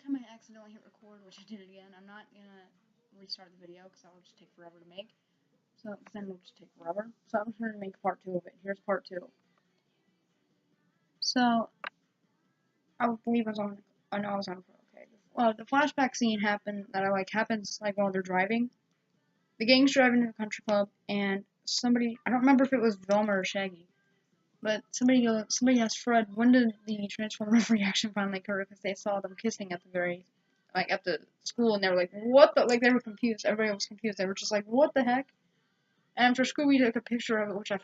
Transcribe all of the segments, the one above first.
time I accidentally hit record, which I did it again, I'm not gonna restart the video because that will just take forever to make. So then it'll just take forever. So I'm trying to make part 2 of it. Here's part 2. So I believe I was on. Oh no, I was on. Okay. Well, the flashback scene happens like while they're driving. The gang's driving to the country club, and somebody, I don't remember if it was Velma or Shaggy, but somebody asked Fred, when did the Transformers reaction finally occur? Because they saw them kissing at the school, and they were like, what the, like, they were confused. Everybody was confused. They were just like, what the heck? And after Scooby took a picture of it, which I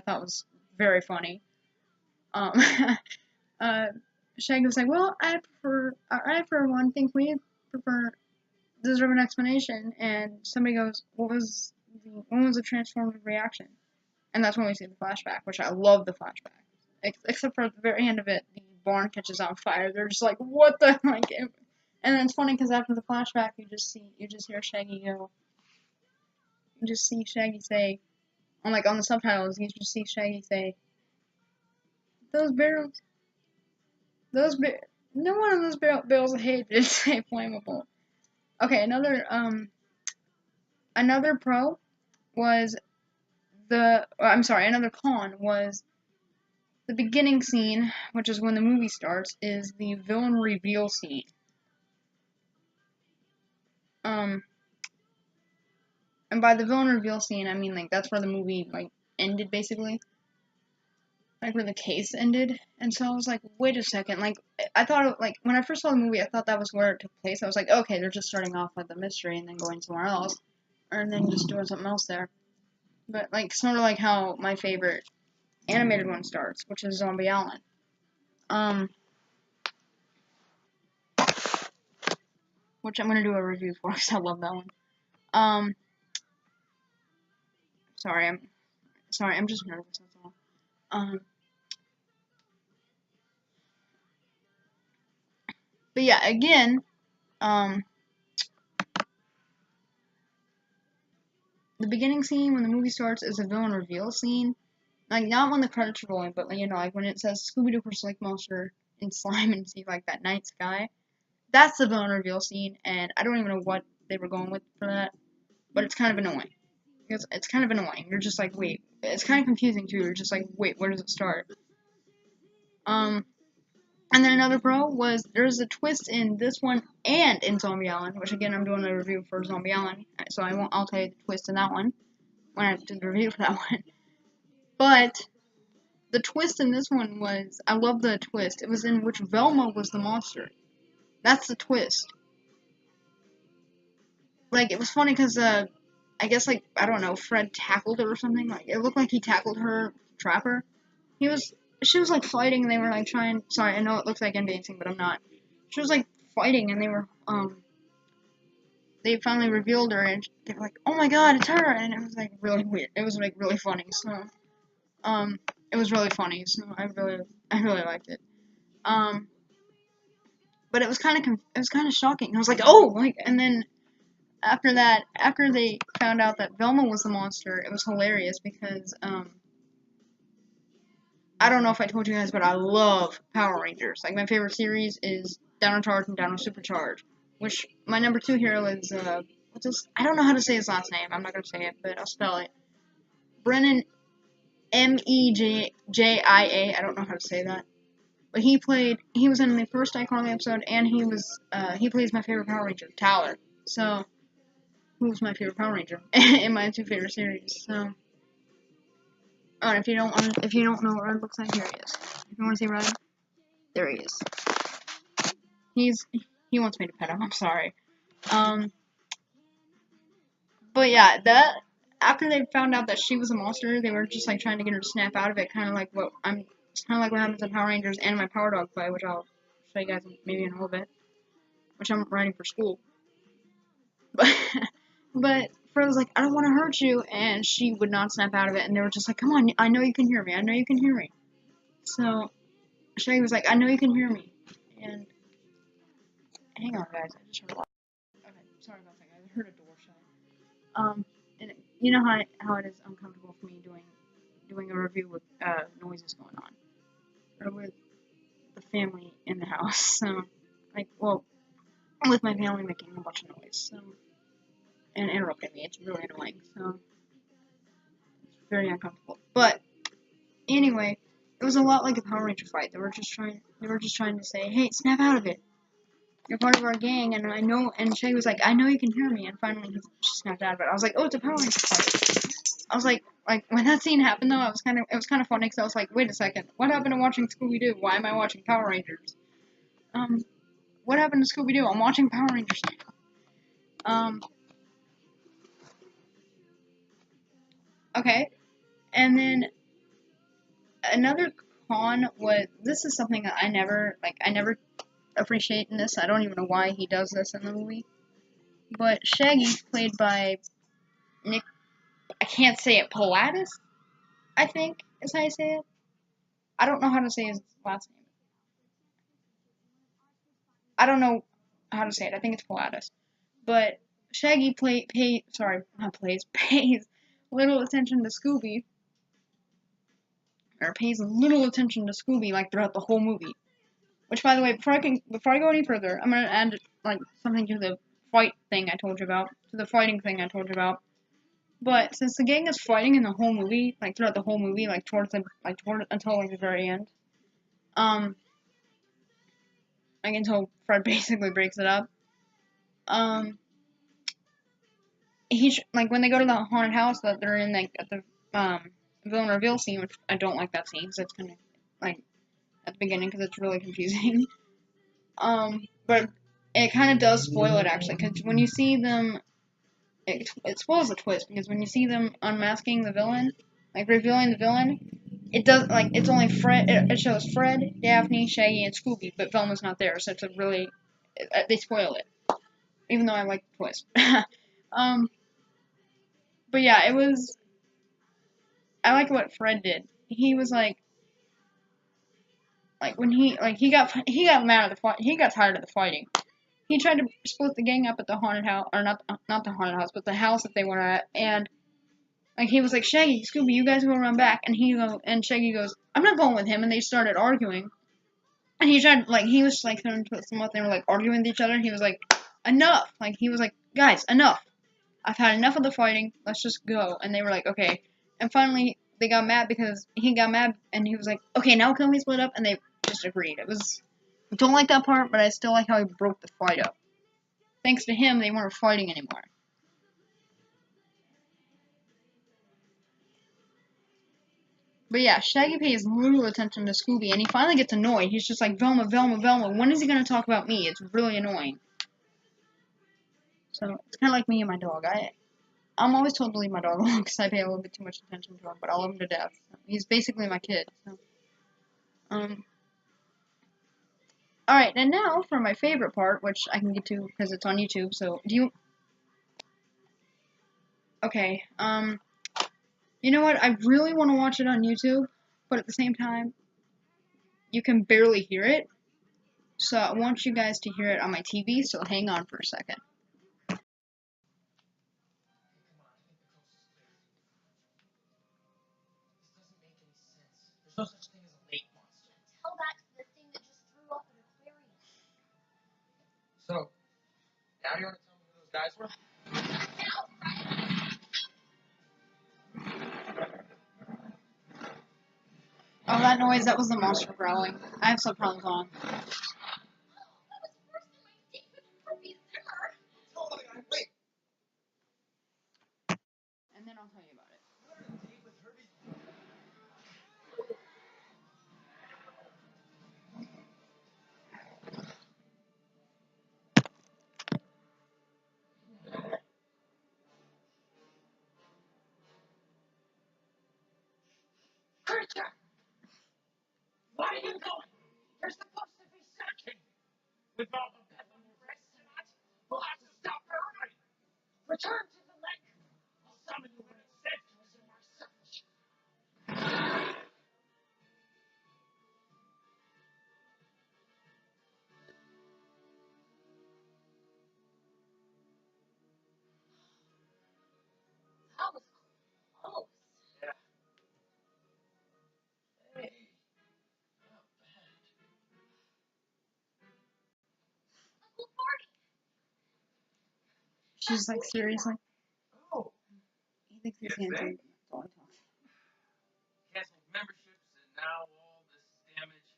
thought was very funny, um, Shaggy was like, well, I for one think we deserve an explanation. And somebody goes, when was the Transformers reaction? And that's when we see the flashback, which I love the flashback. Except for at the very end of it, the barn catches on fire. They're just like, what the, like, and then it's funny because after the flashback, you just hear Shaggy go, you just see Shaggy say, on the subtitles, you just see Shaggy say, those barrels, no one of those barrels of hay did say flammable. Okay, another pro was another con was the beginning scene, which is when the movie starts, is the villain reveal scene. And by the villain reveal scene, I mean, like, that's where the movie, like, ended, basically. Like, where the case ended. And so I was like, wait a second, like, I thought, like, when I first saw the movie, I thought that was where it took place. I was like, okay, they're just starting off with the mystery and then going somewhere else. And then just doing something else there. But, like, sort of like how my favorite animated one starts, which is Zombie Island. Which I'm gonna do a review for because I love that one. Sorry, I'm just nervous, that's all. But yeah, again, the beginning scene when the movie starts is a villain reveal scene. Like, not when the credits are rolling, but, you know, like, when it says Scooby-Doo vs. Lake Monster in Slime and see, like, that night sky. That's the villain reveal scene, and I don't even know what they were going with for that, but it's kind of annoying. It's kind of annoying. You're just like, wait. It's kind of confusing, too. You're just like, wait, where does it start? And then another pro was there's a twist in this one and in Zombie Island, which again I'm doing a review for Zombie Island, so I'll tell you the twist in that one when I do the review for that one. But the twist in this one was, I love the twist. It was in which Velma was the monster. That's the twist. Like, it was funny because I guess, like, I don't know, Fred tackled her or something. Like, it looked like he tackled her, trap her. She was like fighting, and they were like trying. Sorry, I know it looks like I'm dancing, but I'm not. She was like fighting, and they finally revealed her, and they were like, "Oh my God, it's her!" And it was like really weird. It was like really funny. So, it was really funny. So I really liked it. But it was kind of shocking. I was like, "Oh!" Like, and then after that, after they found out that Velma was the monster, it was hilarious because I don't know if I told you guys, but I love Power Rangers. Like, my favorite series is Down on Charge and Down on Supercharge. Which, my number 2 hero is, I don't know how to say his last name. I'm not gonna say it, but I'll spell it. Brennan Mejia. I don't know how to say that. But he was in the first iCarly episode, and he plays my favorite Power Ranger, Tyler. So, who's my favorite Power Ranger in my 2 favorite series, so. Oh, and if you don't know what Red looks like, here he is. If you want to see Red, there he is. He wants me to pet him. I'm sorry. But yeah, after they found out that she was a monster, they were just like trying to get her to snap out of it, kind of like what happens in Power Rangers and my Power Dog play, which I'll show you guys maybe in a little bit, which I'm writing for school. But Fred was like, I don't want to hurt you, and she would not snap out of it, and they were just like, come on, I know you can hear me, I know you can hear me. So Shaggy was like, I know you can hear me, and hang on, guys, I just heard a lot. Okay, sorry about that, guys, I heard a door shut. And you know how it is uncomfortable for me doing a review with noises going on, or with the family in the house. So, like, well, with my family making a bunch of noise, so, and interrupting me. It's really annoying, so it's very uncomfortable. But anyway, it was a lot like a Power Ranger fight. They were just trying to say, "Hey, snap out of it. You're part of our gang." And I know. And Shaggy was like, "I know you can hear me." And finally, he snapped out of it. I was like, "Oh, it's a Power Ranger fight." I was like when that scene happened though, it was kind of funny because I was like, "Wait a second, what happened to watching Scooby Doo? Why am I watching Power Rangers?" What happened to Scooby Doo? I'm watching Power Rangers now. Okay. And then another con was, this is something that I never appreciate in this. I don't even know why he does this in the movie. But Shaggy, played by Nick, I can't say it, Pilatus, I think is how you say it. I don't know how to say his last name. I don't know how to say it. I think it's Pilatus. But Shaggy pays little attention to Scooby, or pays little attention to Scooby like throughout the whole movie. Which, by the way, before I go any further, I'm gonna add like something to the fighting thing I told you about. But since the gang is fighting in the whole movie, like throughout the whole movie, until like the very end, like until Fred basically breaks it up, like when they go to the haunted house that they're in, like at the villain reveal scene, which I don't like that scene because it's kind of like at the beginning because it's really confusing. But it kind of does spoil it actually, because when you see them, it spoils the twist because when you see them unmasking the villain, like revealing the villain, it does like it's only Fred. It shows Fred, Daphne, Shaggy, and Scooby, but Velma's not there, so it's a really they spoil it. Even though I like the twist. But yeah, it was. I like what Fred did. He was like when he got mad at the fight. He got tired of the fighting. He tried to split the gang up at the haunted house, or not the haunted house, but the house that they were at, and like he was like, "Shaggy, Scooby, you guys go run back," and Shaggy goes, "I'm not going with him," and they started arguing, and he was like throwing to them up, they were like arguing with each other, and he was like, "Enough!" Like he was like, "Guys, enough! I've had enough of the fighting. Let's just go," and they were like, "Okay," and finally they got mad because he got mad, and he was like, "Okay, now can we split up?" And they just agreed. I don't like that part, but I still like how he broke the fight up. Thanks to him, they weren't fighting anymore. But yeah, Shaggy pays little attention to Scooby, and he finally gets annoyed. He's just like, "Velma, Velma, Velma, when is he gonna talk about me?" It's really annoying. So, it's kind of like me and my dog. I'm always told to leave my dog alone because I pay a little bit too much attention to him, but I love him to death. He's basically my kid. So. Alright, and now for my favorite part, which I can get to because it's on YouTube, so, okay, you know what, I really want to watch it on YouTube, but at the same time, you can barely hear it, so I want you guys to hear it on my TV, so hang on for a second. No such thing as a lake monster. Tell that to the thing that just threw up an aquarium. So, now you want to tell me who those guys were? Oh, that noise, that was the monster growling. I have subtitles on. That was the first time I did with Herbie ever. Oh, wait. And then I'll tell you about it. You had a date with Herbie? Creature! Why are you going? You're supposed to be searching. With all the pep on your wrist and that, we'll have to stop her right. Return to the lake. I'll summon you when it's safe to resume our search. That was close. Yeah. Hey. Not bad. Uncle Barney, She's like, seriously? Oh. He thinks he's You handsome. think? That's all he talks. Canceled memberships and now all this damage.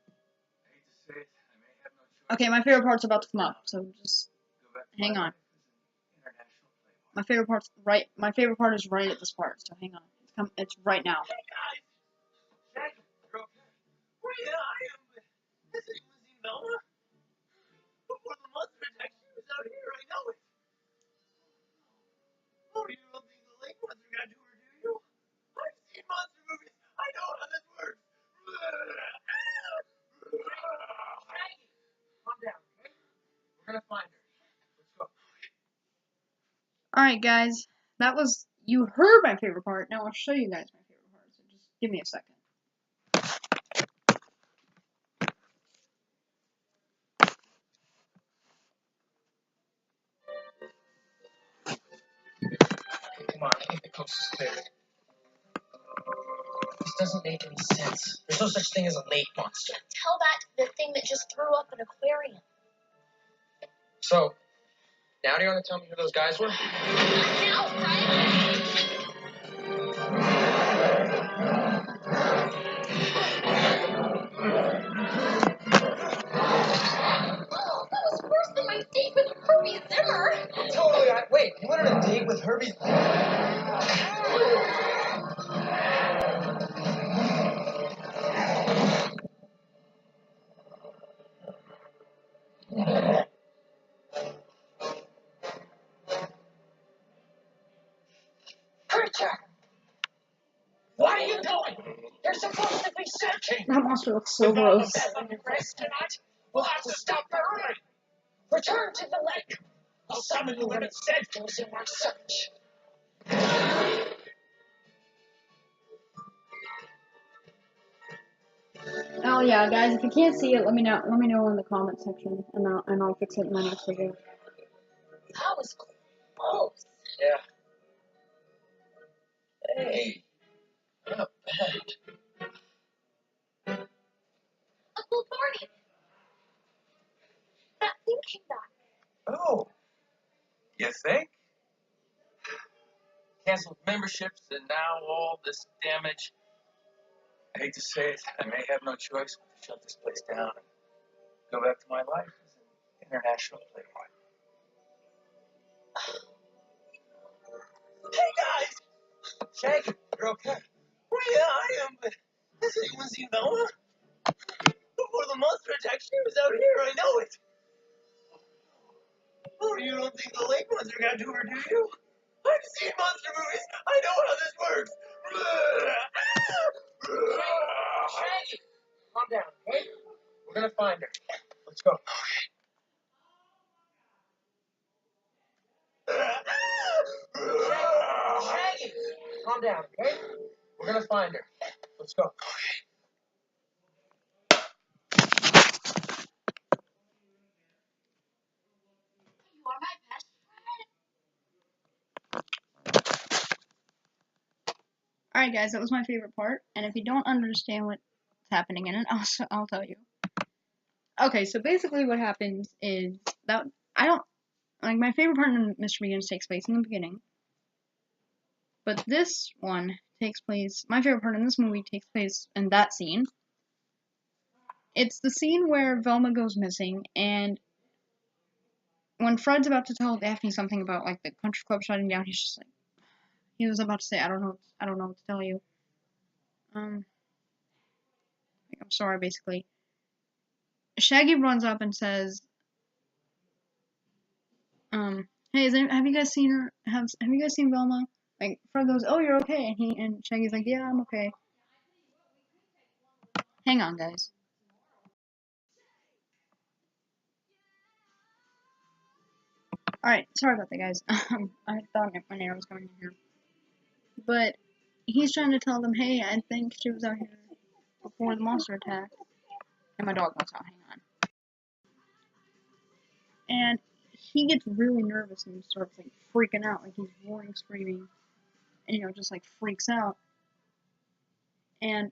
I hate to say it, I may have no choice. Okay, my favorite part's about to come up, so just Go back to hang my on. life as an international playboy. My favorite part's right. My favorite part is right at this part. So hang on. It's right now. Hey guys! Shaggy, you're okay? Well, yeah, I am, but this ain't Lizzie Velma. Before the monster attack, she was out here, I know it. Oh, you don't think the lake monster got to her, do you? I've seen monster movies. I know how this works. Shaggy, calm down, okay? We're gonna find her. Let's go. Alright, guys. That was. You heard my favorite part. Now I'll show you guys my favorite part. So just give me a second. Come on, I think the coast is clear. This doesn't make any sense. There's no such thing as a lake monster. Tell that to the thing that just threw up an aquarium. So, now do you want to tell me who those guys were? Now, right? Oh, that was worse than my date with Herbie Zimmer. Totally. Wait, you went on a date with Herbie? Creature! What are you doing? You're supposed to be searching. That monster looks so With all the gross. beds on your wrist tonight, we'll have to stop the rain. Return to the lake. I'll summon you when it's safe to resume our search. Oh yeah, guys. If you can't see it, let me know. Let me know in the comment section, and I'll fix it in my next video. That was close. Yeah. Hey, not bad. Uncle Barney. That thing came back. Oh. You think? Canceled memberships and now all this damage. I hate to say it, I may have no choice but to shut this place down and go back to my life as an international playboy. Hey guys! Shaggy, you're okay? Well, yeah, I am, but this ain't Lizzie Velma. Before the monster attack, she was out here, I know it. Oh, you don't think the lake monster got to her, do you? I've seen monster movies. I know how this works. Shaggy, calm down, okay? We're gonna find her. Let's go. Shaggy, calm down, okay? We're gonna find her. Let's go. You are my best friend. Alright, guys. That was my favorite part. And if you don't understand what's happening in it, I'll tell you. Okay, so basically what happens is that I don't like my favorite part in Mr. Begins takes place in the beginning. But this one takes place, my favorite part in this movie takes place in that scene. It's the scene where Velma goes missing, and when Fred's about to tell Daphne something about like the country club shutting down, he's just like, he was about to say, I don't know what to tell you. I'm sorry, basically. Shaggy runs up and says, hey, have you guys seen her? Have you guys seen Velma? Like, Fred goes, oh, you're okay, and Shaggy's like, yeah, I'm okay. Hang on, guys. Alright, sorry about that, guys. I thought my neighbor was coming in here. But he's trying to tell them, hey, I think she was out here before the monster attack. And my dog wants out, hang on. And he gets really nervous and starts, like, freaking out. Like, he's roaring, screaming. And, just, like, freaks out. And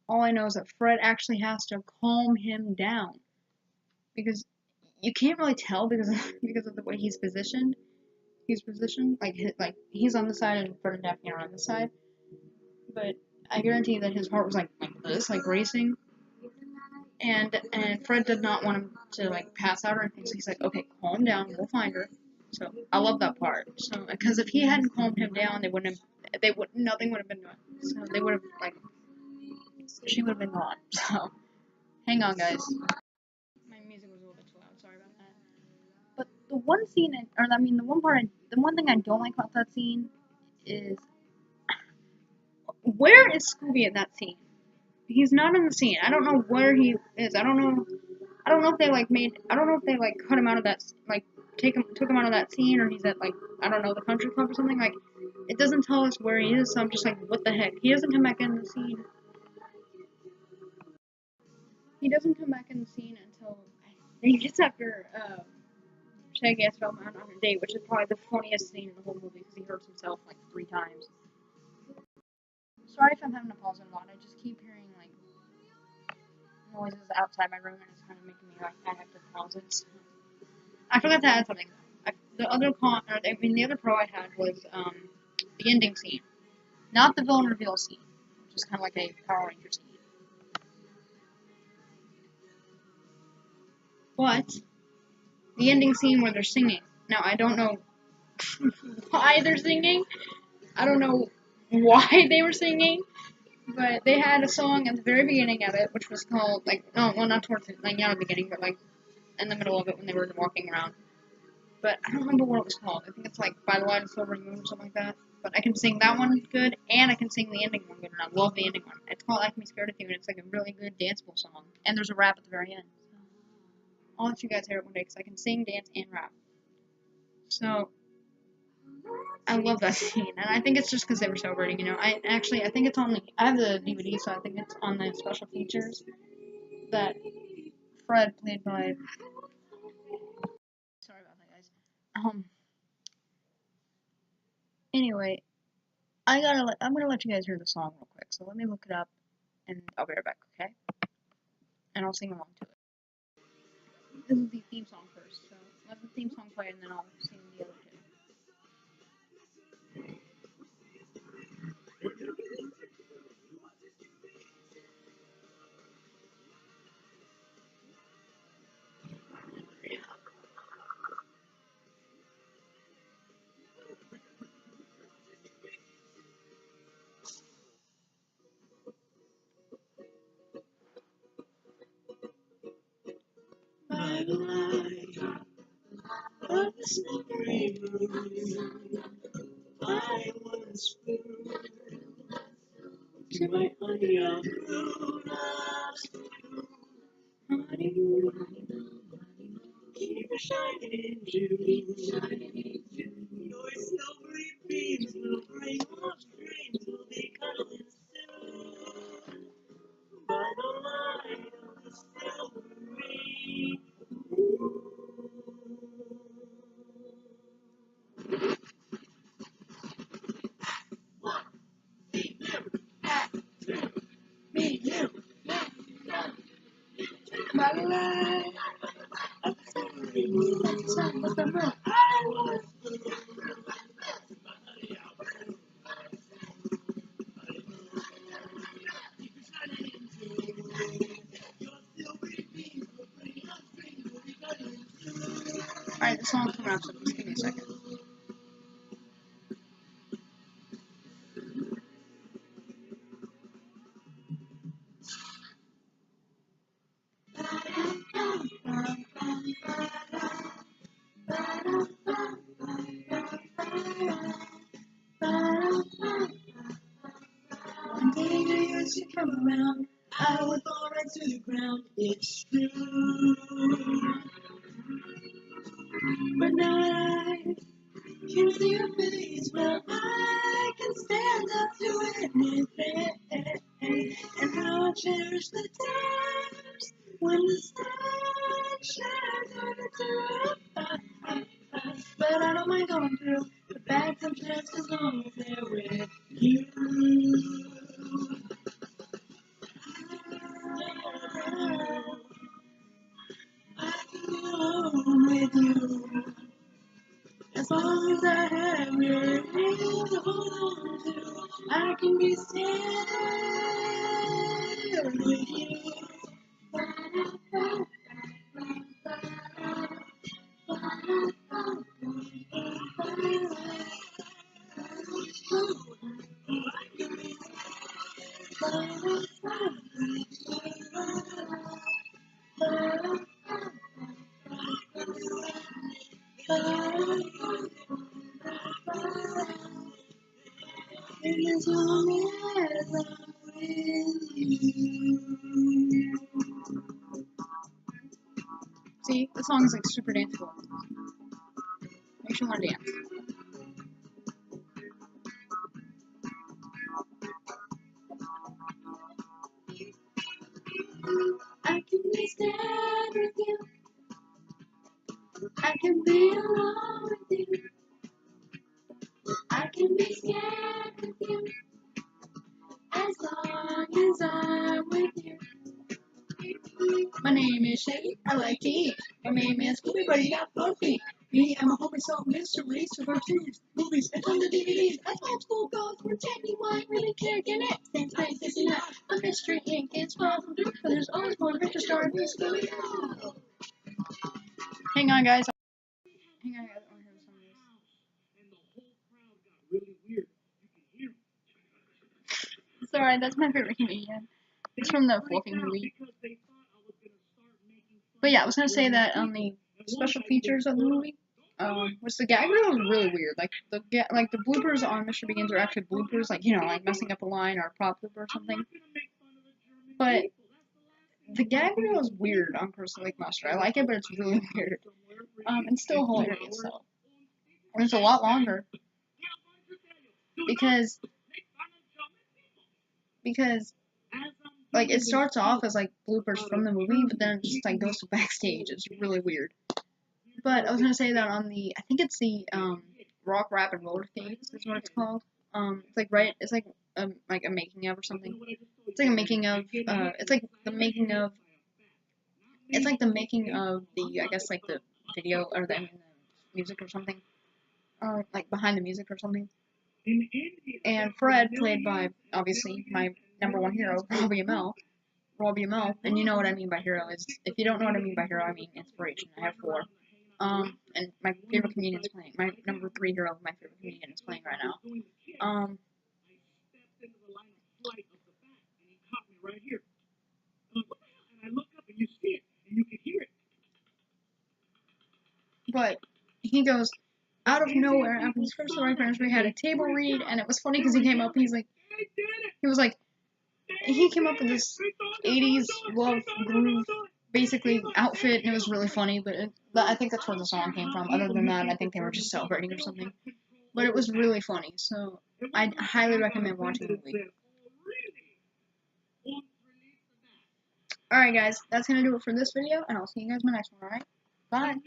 all I know is that Fred actually has to calm him down. Because you can't really tell because of the way he's positioned. He's positioned like he's on the side and Fred and Daphne are on the side. But I guarantee that his heart was like this, like racing. And Fred did not want him to like pass out or anything, so he's like, okay, calm down, we'll find her. So I love that part. So because if he hadn't calmed him down, nothing would have been done. So they would have she would have been gone. So hang on, guys. My music was a little bit too loud. Sorry about that. But the one scene, the one thing I don't like about that scene is where is Scooby in that scene? He's not in the scene. I don't know where he is. I don't know if they cut him out of that, like took him out of that scene, or he's at like, I don't know, the country club or something. Like, it doesn't tell us where he is, so I'm just like, what the heck? He doesn't come back in the scene. He doesn't come back in the scene until I think it's after Shaggy asked Velma on her date, which is probably the funniest scene in the whole movie because he hurts himself like 3 times. Sorry if I'm having to pause it a lot. I just keep hearing like noises outside my room, and it's kind of making me like I have to pause it. So. I forgot to add something. The other pro I had was the ending scene, not the villain reveal scene, which is kind of like a Power Ranger scene. But the ending scene where they're singing. Now I don't know why they're singing. I don't know why they were singing, but they had a song at the very beginning of it, which was called not towards the not the beginning, but like in the middle of it when they were walking around. But I don't remember what it was called. I think it's like By the Light of the Silver Moon or something like that. But I can sing that one good, and I can sing the ending one good, and I love the ending one. It's called I Can Be Scared of You, and it's like a really good danceable song. And there's a rap at the very end. I'll let you guys hear it one day, because I can sing, dance, and rap. So, I love that scene, and I think it's just because they were celebrating, you know. I think it's on I have the DVD, so I think it's on the special features that Fred, played by, sorry about that, guys. Anyway, I'm gonna let you guys hear the song real quick, so let me look it up, and I'll be right back, okay? And I'll sing along to it. This is the theme song first, so let the theme song play, and then I'll sing the other two. By the light of the silvery moon, I once flew to my honey on the moon. Honey moon, keep shining in June. Your silvery beams will bring us dreams. We'll be cuddling soon. By the light of the silvery moon. By the light of the silvery moon, like the sun with the moon, I was Alright, the song's coming up, so just give me a second. One day the years you come around, I would fall right to the ground. It's true. But now I can see your face. Well, I can stand up to anything. And how I cherish the times when the sun shines on the roof. But I don't mind going through the bad times just as long as they're with you. I can go with you. As long as I have your hand to hold on to, I can be still with you. As long as I'm with you. See, the song is like super danceable. Makes you want to dance. I can be sad with you. I can be alone with you. I can be scared with you. As long as I'm with you. My name is Shady. I like to eat. My name is Scooby, but he got 4 feet. Me and my homie solve mysteries for cartoons, movies, and on the DVDs. That's why school goes. We're genuine, really care, get it. Same place, this and that. A mystery ink is far from through, but there's always more adventure story with Scooby. Hang on, guys. Hang on, guys. I want to hear some of this. And the whole crowd got really weird. You can hear them. It's alright, that's my favorite comedian. It's from the Fluffy movie. But yeah, I was gonna say that on the special features of the movie, was the gag reel was really weird. Like the bloopers on Mr. Begins are actually bloopers, like like messing up a line or a prop blooper or something. But the gag reel is weird on Crystal Lake Monster. I like it, but it's really weird. It's still hilarious though. And it's a lot longer because like it starts off as like bloopers from the movie, but then it just like goes to backstage. It's really weird. But I was gonna say that on the, I think it's the Rock, Rap, and Roller Skates is what it's called. It's like it's like a making of or something. It's like a making of. It's like the making of. It's like the making of the, I guess like the video or the music or something. Like behind the music or something. And Fred, played by obviously my #1 hero, Robbie Amell, and you know what I mean by hero is, if you don't know what I mean by hero, I mean inspiration. I have 4. And my favorite comedian is playing, my #3 hero, my favorite comedian is playing right now. But he goes, out of nowhere, after his first story finish, we had a table read, and it was funny because he came up, he was like, he came up with this 80s love groove, basically, outfit, and it was really funny, but I think that's where the song came from. Other than that, I think they were just celebrating or something. But it was really funny, so I highly recommend watching the movie. Alright guys, that's gonna do it for this video, and I'll see you guys in my next one, alright? Bye!